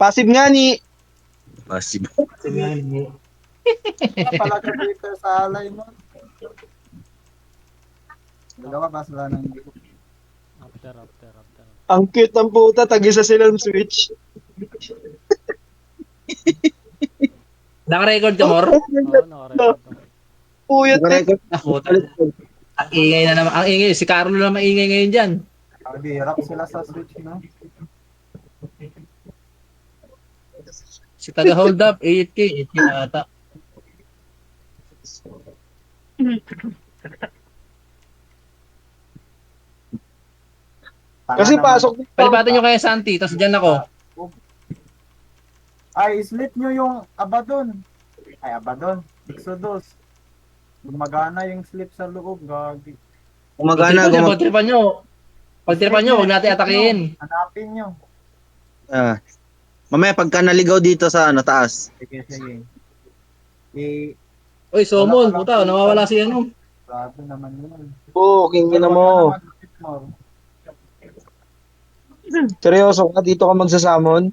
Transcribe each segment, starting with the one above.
Passive nga ni. Passive. Palaga dito sa alay mo. Dalawa ba sila ng After. Ang cute ng puta, tag-isa silang switch. Naka-record ka, Mor? Oo, naka-record ako. Puyat eh. Nakarecord. Ako, ang ingay na naman. Ang ingay. Si Carlo na maingay ngayon dyan. Ang hirap sila sa switch, no? Si taga-hold up, 8K. 8K ata. Kasi pasok dito. Palipatan nyo kaya Santi, tapos dyan ako. Ay, slip nyo yung Abaddon. Ay, Abaddon. Exodus. Gumagana yung slip sa loob, gagi. Gumagana. Pagtripan nyo. Pagtripan nyo, huwag natin atakihin. Hanapin nyo. Mamaya pagka naligaw dito sa taas. Sige. Uy, Somol, puta, nawawala si ano. Grabe naman yun. Oo, kingin na mo. Seryoso ka, dito ka magsasamon?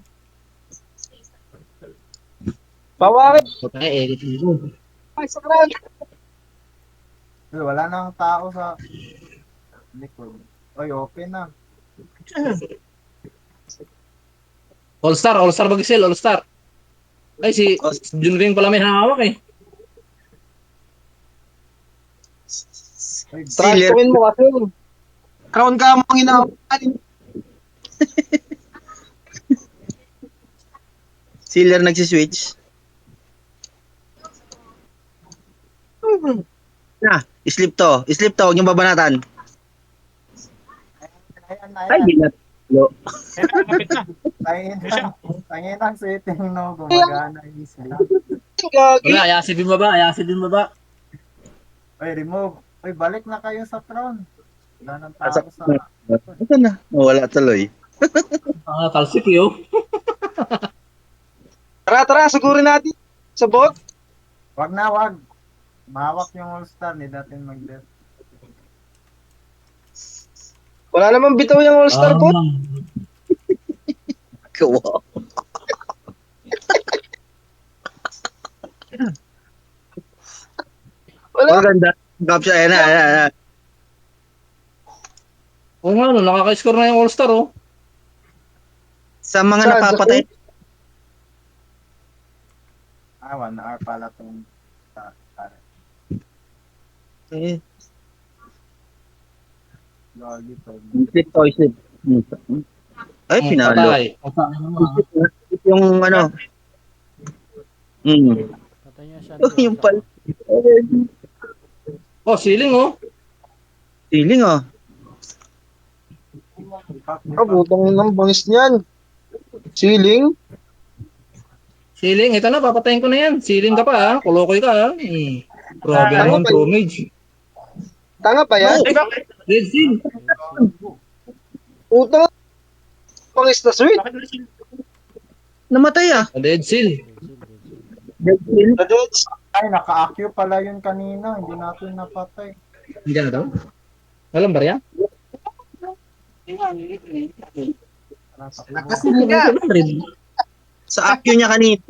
Pawakit! Puta, edit mo. Ay, sakran! Wala nang tao sa likod. Oy, open na. All-Star Bagisel, All-Star. Ay, si Junring pala may hawak eh. Sealer. Transferin mo kasi. Crown ka mo ang inawakan. Sealer nagsiswitch. Sleep to. Huwag niyong babanatan. Ay, ginat. Tangin ang setting, no? Gumagana yung slip. Gagi. Wala, ayasin din baba. Oy, remove. Oy, balik na kayo sa throne. Wala nang tao sa... Ito na. Wala tuloy. Talsik yun. Tara, sugurin natin. Sa bot. Wag. Mahawak yung all-star, hindi natin mag-death. Wala namang bitaw yung all-star bot. Wow. Wala. Oh, ganda. Capture. Ayan na. Oo nga, no, nakaka-score na yung All-Star, oh. Sa mga Saan? napapatay. 1 hour pala itong... Eh, Lagi to. sleep. Ay, pinalo. Patay. Yung ano. Patay niya siya. Yung pal. Oh, ceiling, oh. Feeling oh. Kabutang ng bangis niyan. Ceiling. Ceiling, ito na, papatayin ko na yan. Ceiling ka pa, ha? Kulokoy ka, ha? Grabe naman, Pro Mage. Tanga pa yan. Red Seal. Utang. Bangis na switch. Namatay ah. Dead Seal. Na deads. Ay, naka-acue pala yun kanina. Hindi natin napatay. Hindi na daw? Walang barya? Sa acue niya kanina.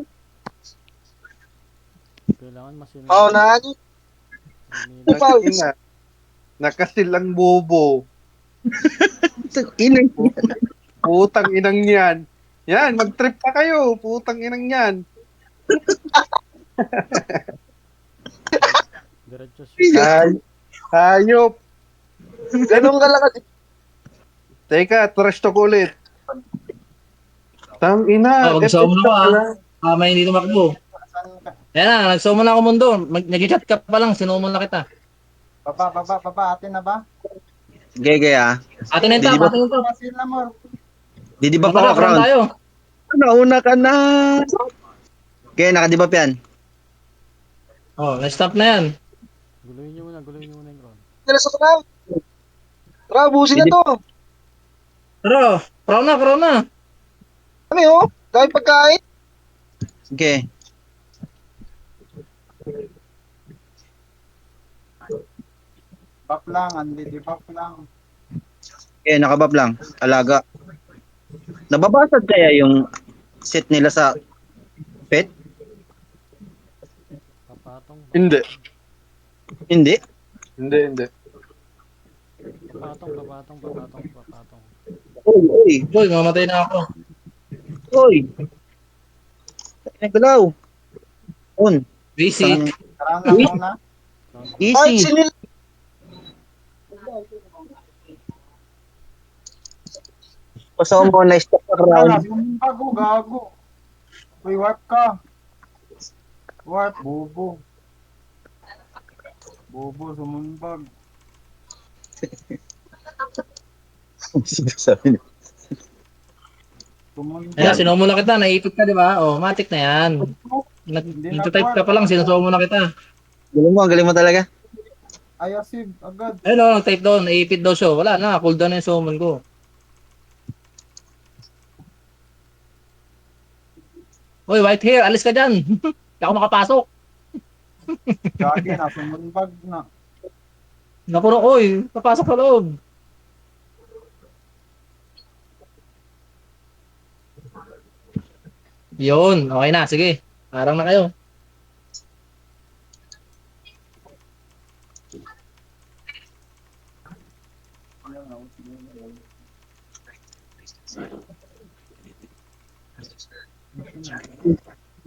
Kailangan masinag. Oo, naano. Nakasilang bobo. Inang. Putang inang yan. Yan, mag-trip pa kayo. Putang inang yan. Diretso siya. Hayop. Ganun ka lang kasi. Teka, trash talk ulit. Tang ina. Mag-saw mo na, ha? May hindi tumakbo. Ayan na, nag-saw mo na ako mundo. Nag-chat ka pa lang, sinumo na kita. Baba. Atin na ba? Gege ah. Atin na ito, Di ba- atin na ito. Pasin na mo. Didibap Tara, ako, parang Crown. tayo. Nauna ka na. Okay, nakadibap yan. Oh, na-stop na yan. Guluhin niyo muna yung ground. Tara sa crown. Tara, busin na to. Pero, pro na. Kami oh. Dahil pagkain. Okay. Buff lang, unli-buff lang. Okay, nakabap lang. Alaga. Nababasag kaya yung set nila sa pet? Papatong. Hindi. Hindi. Hindi. Papatong. Uy, uy. Boy, mamatay na ako. Uy. Nagalaw. On. Basic. Karang lang muna. Ay, Easy. sinil... Pasaw mo na stop sa Wala, ground. sumimbag ko, gago. Uy, warp ka. Warp, bobo. Bobo, sumumbag. Sinasabi niya. Sumumbag. Ayan, sinumo na kita. Naipit ka, di ba? Oh, matik na yan. Nag-type ka pa lang, sinusumo na kita. Galing mo talaga. Ay, asib, agad. Ayun o, nag-type doon. Naipit daw siya. Wala na, cooldown na yung summon ko. Uy, white hair, alis ka dyan. Hindi ako makapasok. Gagi na, sumumbag na. Nakurong, oy, papasok sa loob. Yun, okay na, sige. Parang na kayo.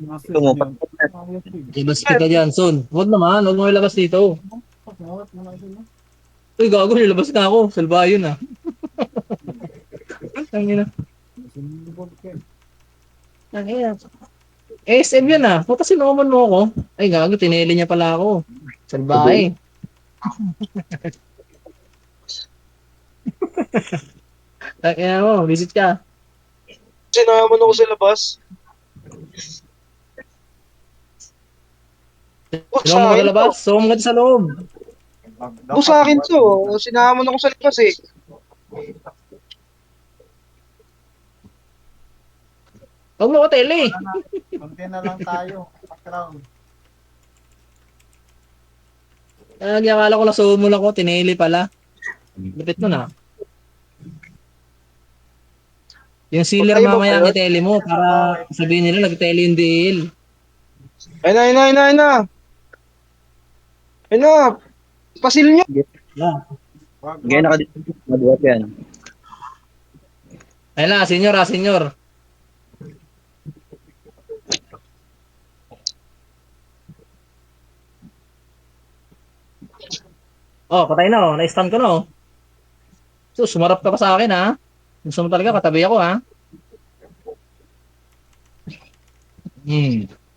Nasib Tumupak. yun. Ay, asib. Ilabas kita dyan, Son. Huwag naman, huwag mo ilabas dito. Mawat mo na sila. Uy, gago, nilabas na ako. Salba yun ah. Tangina. Sumumbag ka. Tangina. SM yun ah. Puta sinuman mo ako. Ay, gago, tineli niya pala ako. Salbahe. Tangina mo, visit ka. Sinamon ako sa labas. Huwag Sino sa mo akin to. magalabas? Sumam ka sa loob. Huwag sa akin to. Sinamon ako sa labas eh. Huwag mo ko tele. Kunti na lang tayo. Background. Akala ko na sumul ako, tineli pala. Lupit mo na. Yung sealer Patay ba mamaya ba yun? i-tele mo para sabihin nila nag-tele yung DL. Ayun na. Ayun na. Pasil nyo. Wag, Gaya na ka dito. Mabuhat yan. Ayun na, senior ah, senior. Oh, patay na oh. Na-stun ko na oh. So, sumarap ka pa sa akin ha. Gusto mo talaga, katabi ako ha.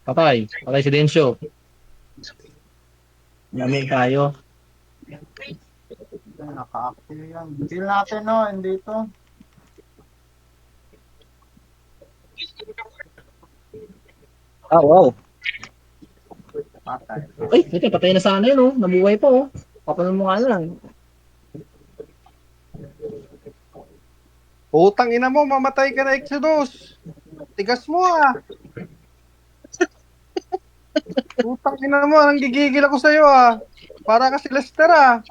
Patay. Patay si Densyo. Yami tayo. Naka-active yan. Deal natin no, hindi to. Ah, wow. Patay. Ay, ito, patay na sana yun oh. Nabuhay pa oh. Papanon mo nga lang. Putang ina mo, mamatay ka na, Exodus. Tigas mo ah. Putang ina mo, nang gigigil ako sa'yo ah. Para ka si Lester ah.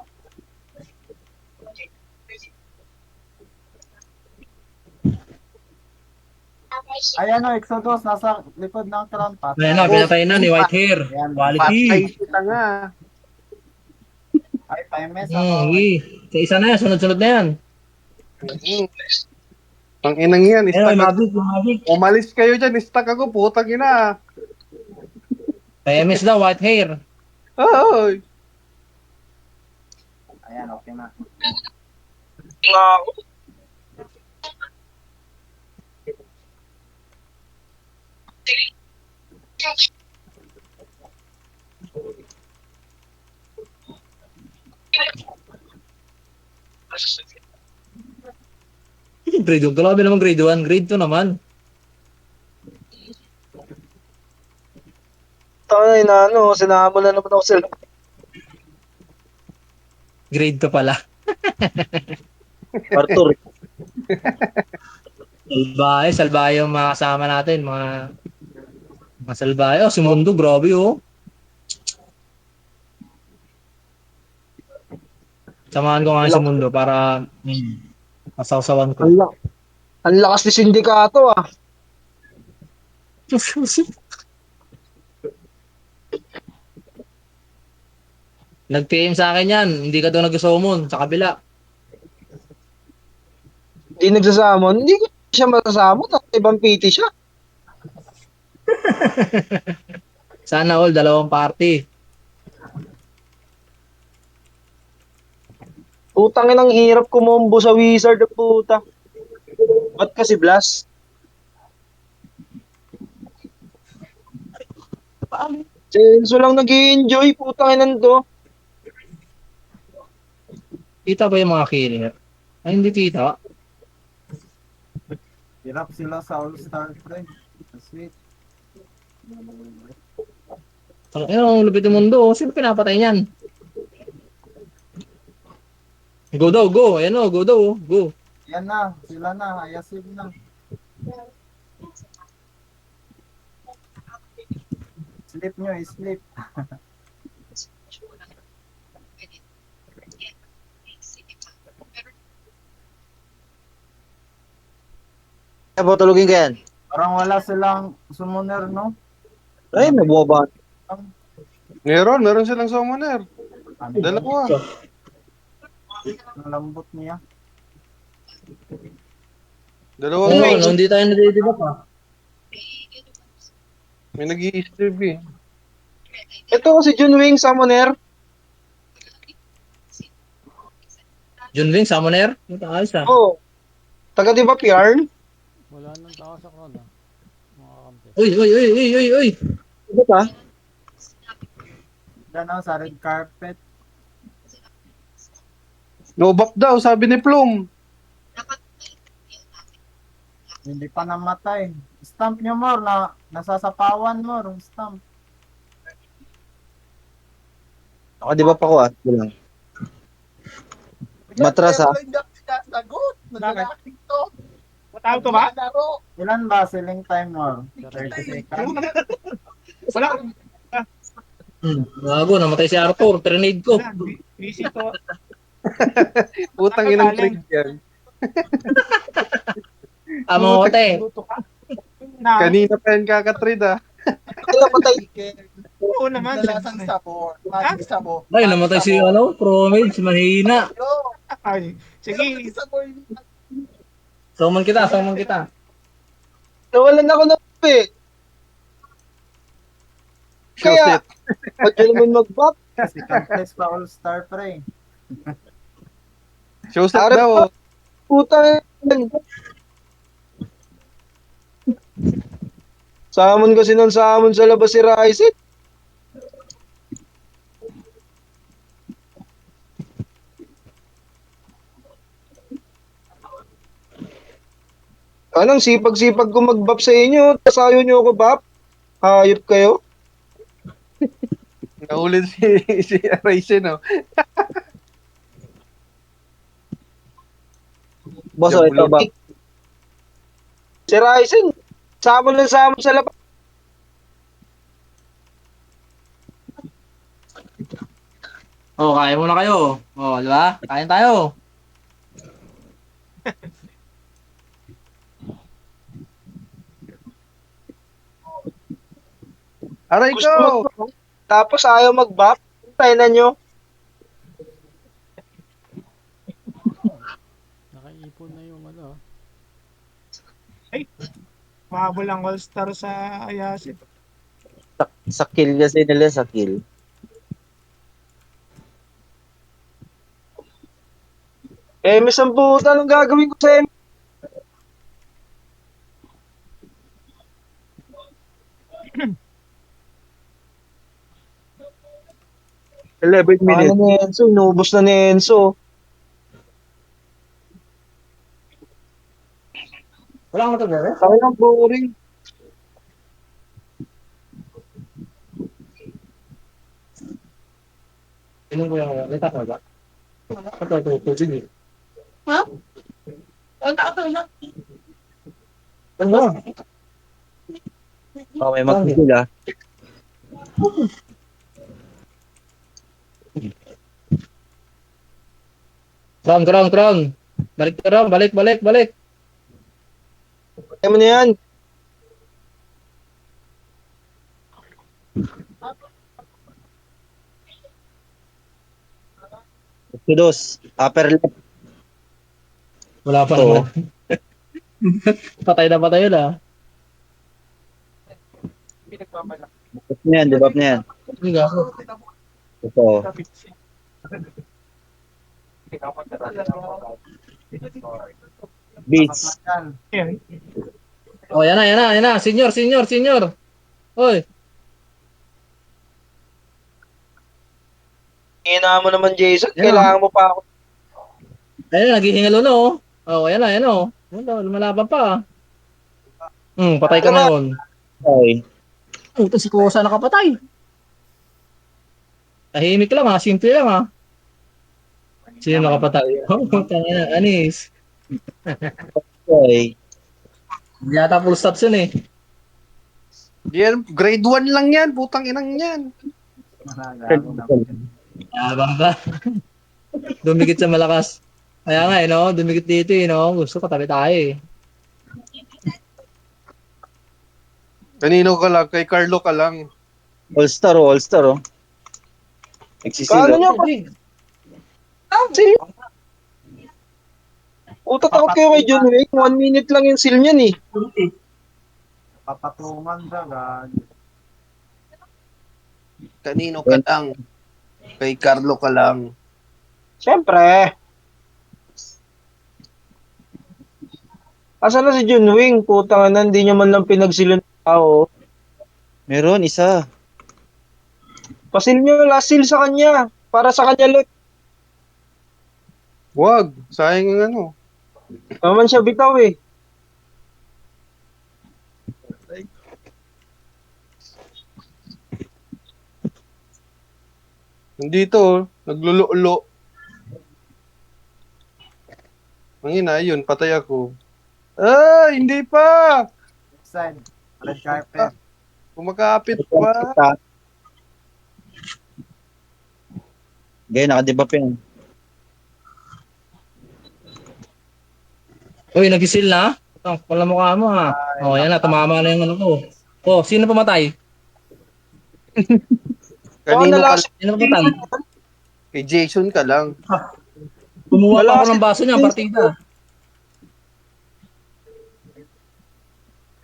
Ayan o, Exodus, nasa likod ng crown. Patay. Ayan na, pinatay na ni Whitehair. Ayan. Quality. Patay kita nga. Ay, times ako. Sige. Sa isa na yan, sunod-sunod na yan. Ang inang yan, Ayun, istak ako. Mavic. Umalis kayo dyan, istak ako, putang ina. PMS daw, Whitehair. Ay. Ayan, okay na. Nga ako. Grade 1. Grabe naman grade 1. Grade 2 naman. Tangay na ano, sinamon na naman ako sa labas. Grade 2 pala. Arthur. Salbahe. Salbahe yung mga kasama natin. Mga salbahe. Oh, si Mundo. Grabe oh. Samahan ko nga si Mundo para masawsawan ko. Ang lakas ni sindikato ah. Nag-PM sa akin yan. Hindi ka daw nag-summon sa kabila. Hindi nagsasamon. Hindi ko siya masasamon. At ibang PT siya. Sana all, dalawang party. Putang inang hirap kumombo sa wizard na puta. Ba't kasi blast? Senso lang nag-i-enjoy. Putang inan to. Kita ba yung mga killer? Ay, hindi kita. Hirap sila sa All-Star Friend. Sweet. Ang lupit ng mundo. Sino pinapatay niyan? Go daw, go. Ayan o, go daw. Go. Yan na, sila na, ayasin na. Sleep nyo, sleep. Kaya tulugin ka yan. Parang wala silang summoner, no? Ay, nabuwa. Meron silang summoner. Ano, Dalawa. ang lambot niya. Dalawa Oo, nga. no, hindi tayo nadidiba pa. May nag-i-strip eh. Ito si Junwing Summoner. Junwing, Summoner? Ito ayos ah. Oh. Taga di ba Piarn? Wala nang tao sa crowd ah. Mga kampi. Uy. Ano ba? Yan ang sa red carpet. No back daw, sabi ni Plum. Hindi pa namatay. Stamp nyo more na nasasapawan more. Stamp. Ako di ba pa ko Bilang. Matras ha. Matawag to ba? Ilan ba ceiling time more? 30 seconds. Gago, namatay si Arthur. Trinade ko. Busy to. Putang inang trick yan. Amo ko te. Luto ka. Na, Kanina pa yan kakatrade ah. Kaya patay. oo naman. Ay, namatay si Promage. Mahina. Ay, sige. Summon kita. Nawalan ako ng pe. Kaya, Showset. ba't yun naman mag-back? Si Complex pa all-star pre. Showset Arap daw. pa. Putang inan. Samon kasi ng samon sa labas si Ryzen. Anong sipag-sipag ko mag-bap sa inyo, tas ayaw nyo ako bap? Hayop kayo? Nahulid si Ryzen oh. Boss, ito ba? Si Ryzen, samon lang samon sa labas. Oh, kaya muna kayo. Oh, di ba? Kain tayo. Aray Gusto ko! mag tapos ayaw mag-bap. Tayo na nyo. Nakaipon na yung ano. Mahabol ang all-star sa Ayasit. Sa kill kasi nila, sa kill. Eh, may samputan, anong gagawin ko sa inyo? Minutes. Ano ni Enzo? Inubos na ni Enzo. Wala akong matagawa. Kaya lang boring. Inom ko yung letak mo ba? Ito, sige. Ha? Ang tato na. Ano? Oh, may mag-kill ah. Crown. Balik ka Ram, balik. Kaya mo na yan. Dos. Upper left. Wala pa Oo. naman. Patay na patay yun ah. Debuff na yan, debuff na yan. Hindi nga ako. Ito. Beats. Yan. Yan. Oh, yan na, yan na, yan na. Senior, senior, senior. Hoy. Ina mo naman, Jason. Yan. Kailangan mo pa ako. Ayun, naghihingalo na oh. Oh, yan na, yan oh. Ano, lumalaban pa ah. Patay ka na yun. Okay. Ito si Kusa nakapatay. Tahimik lang ah, simple lang ah. Sino nakapatay? Oh, tanga na, anis. Okay. Hindi yata full stops yun eh. Yan, grade 1 lang yan. Putang inang yan. Malagago na. Abang ka. Dumikit sa malakas. Kaya nga eh, no? Dumikit dito eh, no? Gusto ko tabi tayo eh. Kanino ka lang? Kay Carlo ka lang. All-star oh, all-star oh. Kano Nagsisilo. nyo? Seal. Utot ako kayo kay John Wick. 1 minute lang yung seal niyan eh. Papatungan siya, gag. Kanino ka lang? Kay Carlo ka lang. Siyempre. Asa na si John Wing? Putang ina, hindi niya man lang pinagsilon ng tao. Meron, isa. Pasil niyo last seal sa kanya. Para sa kanya lot. Wag. Sayang yung ano. Naman siya bitaw eh. Nandito, oh. Naglululo. Ang ina, yun. Patay ako. Ah, hindi pa! Side. Red carpet. Kumakapit pa. Okay, nakadebuff yan. Uy, nagisil na? Ito, pala mukha mo ha. Oh, yan na, tumama na yung ano ko. Oh, sino pumatay? Kanino ka last lang? Sino pumatay? Kay Jason ka lang. Kumuha Wala pa ako kasi- ng baso niya, partida.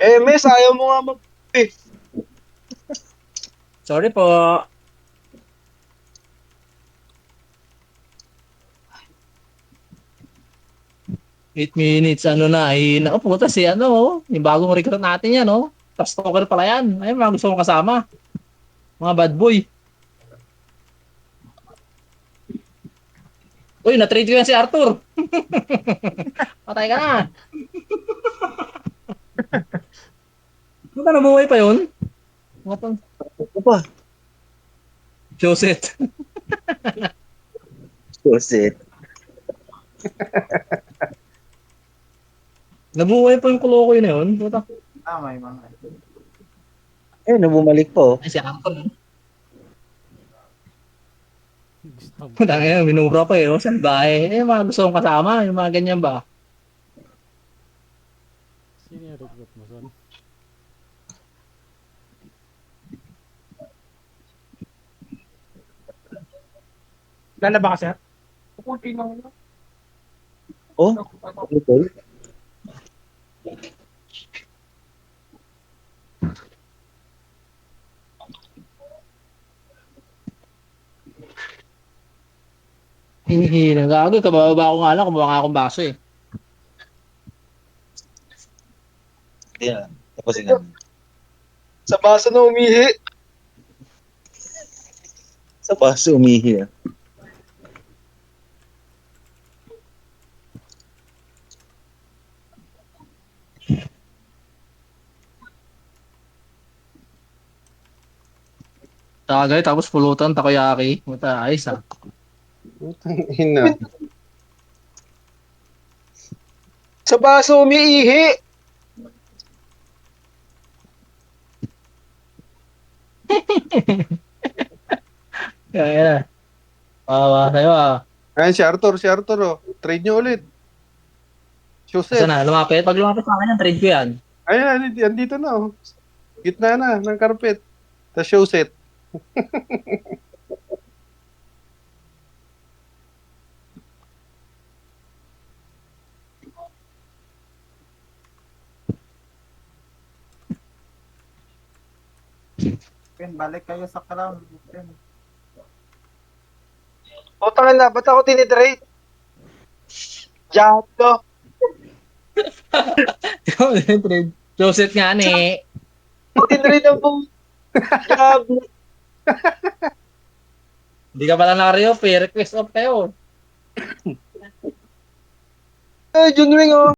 Eh, mes, ayaw mo nga mag... Sorry po. Eight minutes, ano na, ay, naku, puta si ano, oh, yung bagong recruit natin yan, oh. Tapos stalker pala yan. Ayun, mga gusto kong kasama. Mga bad boy. Uy, na-trade ko yan si Arthur. Patay ka na. Puta, nabuhay pa yun? Mga pang... Ito pa. Joseph. Jose. Nabuhay pa yung kulo ko yun, yun. Puta. May mga. Eh, bumalik po. Ay, si Arthur. Gusto mo. Puta nga, minura pa eh. Oh, salbahe. Eh, mga gusto kong kasama. Yung mga ganyan ba? Sino yung recruit mo, son? Lalaba ka, sir? Oh, ito. Hinihina. Gago, kabababa ko nga lang. Kumuha nga akong baso eh. Hindi na. Tapusin na. Sa baso na umihi. Sa baso umihi ah. Tagay, tapos pulutan, takoyaki. Puta, ayos ah. Putang ina. Sa baso umiihi. Kaya na. Pawawa sa'yo ah. Ayan si Arthur oh. Trade nyo ulit. Joseph. Saan na? Lumapit? Pag lumapit sa akin yan, trade ko yan. Ayan, andito na oh. Gitna na ng carpet. Tapos show set. Pin, balik kayo sa crown. Pin. Putang ina, ba't ako tinitrade? Jato. Joseph nga ni. Tinitrade ang po. Jab. Hindi ka pala naka-reoff eh. Request off kayo. Junwing oh.